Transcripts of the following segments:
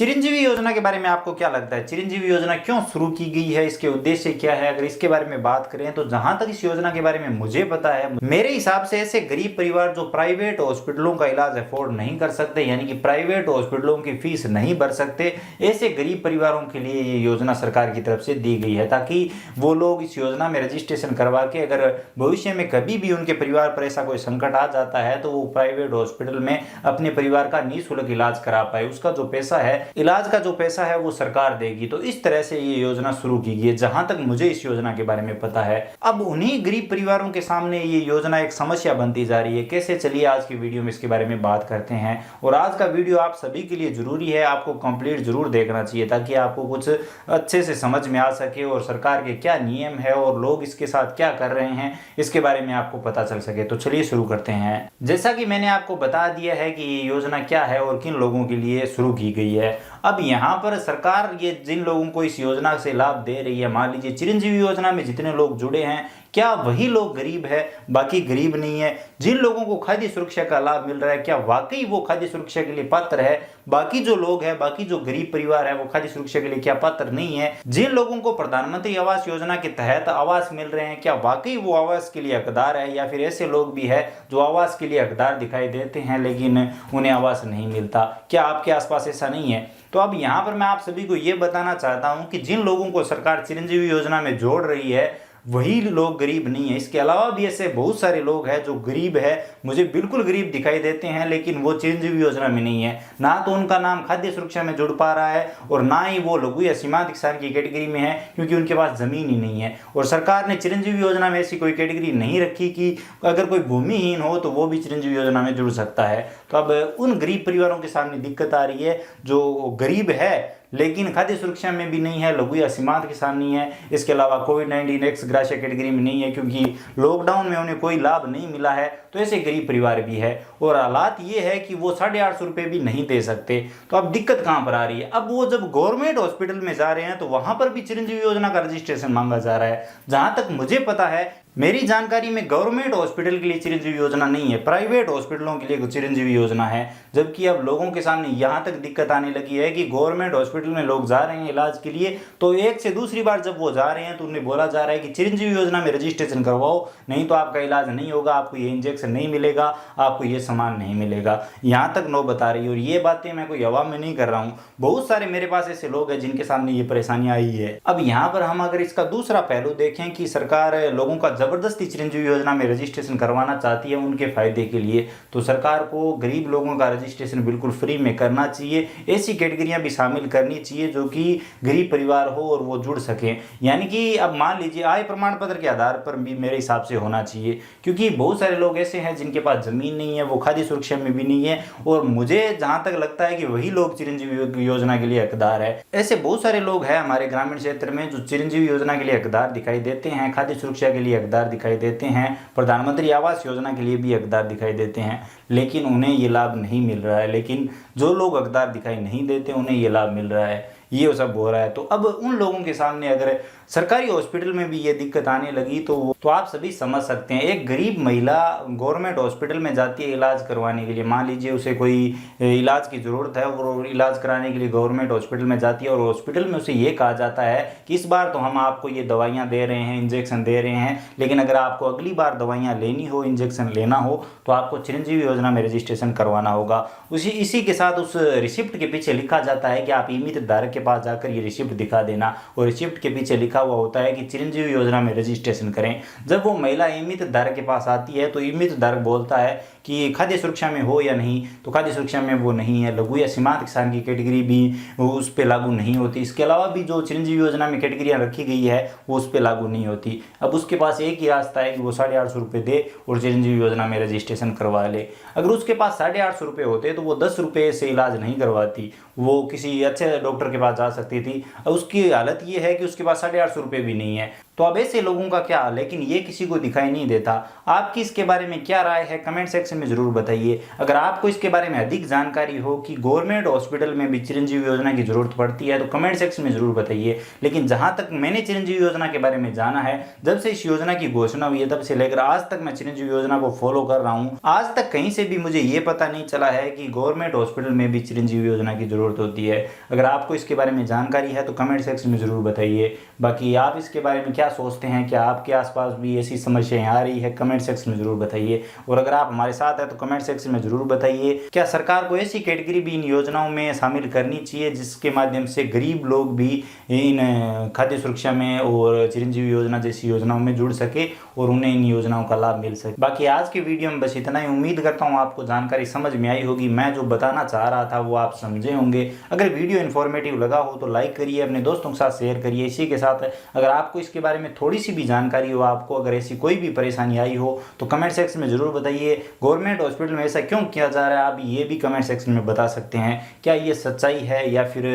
चिरंजीवी योजना के बारे में आपको क्या लगता है? चिरंजीवी योजना क्यों शुरू की गई है? इसके उद्देश्य क्या है? अगर इसके बारे में बात करें तो जहां तक इस योजना के बारे में मुझे पता है, मेरे हिसाब से ऐसे गरीब परिवार जो प्राइवेट हॉस्पिटलों का इलाज अफोर्ड नहीं कर सकते, यानी कि प्राइवेट हॉस्पिटलों की फीस नहीं भर सकते, ऐसे गरीब परिवारों के लिए ये योजना सरकार की तरफ से दी गई है, ताकि वो लोग इस योजना में रजिस्ट्रेशन करवा के अगर भविष्य में कभी भी उनके परिवार पर ऐसा कोई संकट आ जाता है तो वो प्राइवेट हॉस्पिटल में अपने परिवार का निःशुल्क इलाज करा पाए। उसका जो पैसा है, इलाज का जो पैसा है, वो सरकार देगी। तो इस तरह से ये योजना शुरू की गई है, जहां तक मुझे इस योजना के बारे में पता है। अब उन्हीं गरीब परिवारों के सामने ये योजना एक समस्या बनती जा रही है। कैसे? चलिए आज की वीडियो में इसके बारे में बात करते हैं। और आज का वीडियो आप सभी के लिए जरूरी है, आपको कंप्लीट जरूर देखना चाहिए, ताकि आपको कुछ अच्छे से समझ में आ सके और सरकार के क्या नियम है और लोग इसके साथ क्या कर रहे हैं, इसके बारे में आपको पता चल सके। तो चलिए शुरू करते हैं। जैसा कि मैंने आपको बता दिया है कि ये योजना क्या है और किन लोगों के लिए शुरू की गई है। अब यहाँ पर सरकार ये जिन लोगों को इस योजना से लाभ दे रही है, मान लीजिए चिरंजीवी योजना में जितने लोग जुड़े हैं, क्या वही लोग गरीब है, बाकी गरीब नहीं है? जिन लोगों को खाद्य सुरक्षा का लाभ मिल रहा है, क्या वाकई वो खाद्य सुरक्षा के लिए पात्र है? बाकी जो लोग हैं, बाकी जो गरीब परिवार है, वो खाद्य सुरक्षा के लिए क्या पात्र नहीं है? जिन लोगों को प्रधानमंत्री आवास योजना के तहत आवास मिल रहे हैं, क्या वाकई वो आवास के लिए हकदार है? या फिर ऐसे लोग भी है जो आवास के लिए हकदार दिखाई देते हैं लेकिन उन्हें आवास नहीं मिलता? क्या आपके आसपास ऐसा नहीं है? तो अब यहाँ पर मैं आप सभी को ये बताना चाहता हूँ कि जिन लोगों को सरकार चिरंजीवी योजना में जोड़ रही है, वही लोग गरीब नहीं है। इसके अलावा भी ऐसे बहुत सारे लोग हैं जो गरीब है, मुझे बिल्कुल गरीब दिखाई देते हैं, लेकिन वो चिरंजीवी योजना में नहीं है। ना तो उनका नाम खाद्य सुरक्षा में जुड़ पा रहा है और ना ही वो लघु या सीमांत किसान की कैटेगरी में है, क्योंकि उनके पास जमीन ही नहीं है। और सरकार ने चिरंजीवी योजना में ऐसी कोई कैटेगरी नहीं रखी कि अगर कोई भूमिहीन हो तो वो भी चिरंजीवी योजना में जुड़ सकता है। तो अब उन गरीब परिवारों के सामने दिक्कत आ रही है जो गरीब है लेकिन खाद्य सुरक्षा में भी नहीं है, लघु या सीमांत किसान नहीं है, इसके अलावा कोविड-19 एक्स ग्रासिया कैटेगरी में नहीं है क्योंकि लॉकडाउन में उन्हें कोई लाभ नहीं मिला है। तो ऐसे गरीब परिवार भी है और हालात ये है कि वो 850 रुपये भी नहीं दे सकते। तो अब दिक्कत कहाँ पर आ रही है? अब वो जब गवर्नमेंट हॉस्पिटल में जा रहे हैं तो वहां पर भी चिरंजीवी योजना का रजिस्ट्रेशन मांगा जा रहा है। जहां तक मुझे पता है, मेरी जानकारी में गवर्नमेंट हॉस्पिटल के लिए चिरंजीवी योजना नहीं है, प्राइवेट हॉस्पिटलों के लिए चिरंजीवी योजना है। जबकि अब लोगों के सामने यहाँ तक दिक्कत आने लगी है कि गवर्नमेंट हॉस्पिटल में लोग जा रहे हैं इलाज के लिए, तो एक से दूसरी बार जब वो जा रहे हैं तो उन्हें बोला जा रहा है कि चिरंजीवी योजना में रजिस्ट्रेशन करवाओ, नहीं तो आपका इलाज नहीं होगा, आपको ये इंजेक्शन नहीं मिलेगा, आपको ये सामान नहीं मिलेगा। यहाँ तक नौबत आ रही है। और ये बातें मैं कोई हवा में नहीं कर रहा हूँ, बहुत सारे मेरे पास ऐसे लोग हैं जिनके सामने ये परेशानियां आई है। अब यहाँ पर हम अगर इसका दूसरा पहलू देखें कि सरकार लोगों का जबरदस्ती चिरंजीवी योजना में रजिस्ट्रेशन करवाना चाहती है उनके फायदे के लिए, तो सरकार को गरीब लोगों का रजिस्ट्रेशन बिल्कुल फ्री में करना चाहिए। ऐसी कैटेगरियां भी शामिल करनी चाहिए जो कि गरीब परिवार हो और वो जुड़ सकें। यानी कि अब मान लीजिए आय प्रमाण पत्र के आधार पर भी मेरे हिसाब से होना चाहिए, क्योंकि बहुत सारे लोग ऐसे हैं जिनके पास जमीन नहीं है, वो खाद्य सुरक्षा में भी नहीं है, और मुझे जहाँ तक लगता है कि वही लोग चिरंजीवी योजना के लिए हकदार है। ऐसे बहुत सारे लोग हैं हमारे ग्रामीण क्षेत्र में जो चिरंजीवी योजना के लिए हकदार दिखाई देते हैं, खाद्य सुरक्षा के लिए हकदार दिखाई देते हैं, प्रधानमंत्री आवास योजना के लिए भी हकदार दिखाई देते हैं, लेकिन उन्हें ये लाभ नहीं मिल रहा है। लेकिन जो लोग हकदार दिखाई नहीं देते उन्हें ये लाभ मिल रहा है, ये सब हो रहा है। तो अब उन लोगों के सामने अगर सरकारी हॉस्पिटल में भी ये दिक्कत आने लगी तो आप सभी समझ सकते हैं। एक गरीब महिला गवर्नमेंट हॉस्पिटल में जाती है इलाज करवाने के लिए, मान लीजिए उसे कोई इलाज की ज़रूरत है और इलाज कराने के लिए गवर्नमेंट हॉस्पिटल में जाती है और हॉस्पिटल में उसे ये कहा जाता है कि इस बार तो हम आपको ये दवाइयाँ दे रहे हैं, इंजेक्शन दे रहे हैं, लेकिन अगर आपको अगली बार दवाइयाँ लेनी हो, इंजेक्शन लेना हो तो आपको चिरंजीवी योजना में रजिस्ट्रेशन करवाना होगा। इसी के साथ उस रिसिप्ट के पीछे लिखा जाता है कि आप ईमित धारक के पास जाकर ये रिसिप्ट दिखा देना, और रिसिप्ट के पीछे लिखा हुआ होता है कि चिरंजीवी योजना में रजिस्ट्रेशन करें। जब वो महिला ईमित धारक के पास आती है तो ईमित धारक बोलता है कि खाद्य सुरक्षा में हो या नहीं, तो खाद्य सुरक्षा में वो नहीं है। लघु या सीमांत किसान की कैटेगरी भी उस पर लागू नहीं होती। इसके अलावा भी जो चिरंजीवी योजना में कैटेगरियाँ रखी गई है वो उस पर लागू नहीं होती। अब उसके पास एक ही रास्ता है कि वो 850 रुपये दे और चिरंजीवी योजना में रजिस्ट्रेशन करवा ले। अगर उसके पास 850 रुपये होते तो वो 10 रुपये से इलाज नहीं करवाती, वो किसी अच्छे डॉक्टर के पास जा सकती थी। अब उसकी हालत ये है कि उसके पास 850 रुपये भी नहीं है। तो तो अब ऐसे लोगों का क्या, लेकिन ये किसी को दिखाई नहीं देता। आपकी इसके बारे में क्या राय है, कमेंट सेक्शन में जरूर बताइए। अगर आपको इसके बारे में अधिक जानकारी हो कि गवर्नमेंट हॉस्पिटल में भी चिरंजीवी योजना की जरूरत पड़ती है तो कमेंट सेक्शन में जरूर बताइए। लेकिन जहां तक मैंने चिरंजीवी योजना के बारे में जाना है, जब से इस योजना की घोषणा हुई है तब से लेकर आज तक मैं चिरंजीवी योजना को फॉलो कर रहा हूं, आज तक कहीं से भी मुझे ये पता नहीं चला है कि गवर्नमेंट हॉस्पिटल में भी चिरंजीवी योजना की जरूरत होती है। अगर आपको इसके बारे में जानकारी है तो कमेंट सेक्शन में जरूर बताइए। बाकी आप इसके बारे में क्या सोचते हैं, क्या आपके आसपास भी ऐसी समस्याएं आ रही है, कमेंट सेक्शन में जरूर बताइए। और अगर आप हमारे साथ हैं तो कमेंट सेक्शन में जरूर बताइए, क्या सरकार को ऐसी कैटेगरी भी इन योजनाओं में शामिल करनी चाहिए जिसके माध्यम से गरीब लोग भी इन खाद्य सुरक्षा में और चिरंजीवी योजना जैसी योजनाओं में जुड़ सके और उन्हें इन योजनाओं का लाभ मिल सके। बाकी आज की वीडियो में बस इतना ही। उम्मीद करता हूँ आपको जानकारी समझ में आई होगी, मैं जो बताना चाह रहा था वो आप समझे होंगे। अगर वीडियो इन्फॉर्मेटिव लगा हो तो लाइक करिए, अपने दोस्तों के साथ शेयर करिए। इसी के साथ अगर आपको इसके बारे में थोड़ी सी भी जानकारी हो, आपको अगर ऐसी कोई भी परेशानी आई हो तो कमेंट सेक्शन में जरूर बताइए। गवर्नमेंट हॉस्पिटल में ऐसा क्यों किया जा रहा है, आप ये भी कमेंट सेक्शन में बता सकते हैं। क्या ये सच्चाई है या फिर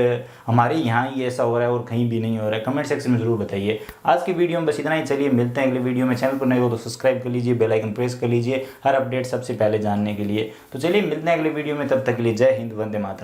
हमारे यहाँ ही ऐसा हो रहा है और कहीं भी नहीं हो रहा है, कमेंट सेक्शन में जरूर बताइए। आज की वीडियो में बस इतना ही। चलिए मिलते हैं अगले वीडियो में। चैनल पर नए हो तो सब्सक्राइब कर लीजिए, बेल आइकन प्रेस कर लीजिए हर अपडेट सबसे पहले जानने के लिए। तो चलिए मिलते हैं अगले वीडियो में, तब तक के लिए जय हिंद, वंदे मातरम।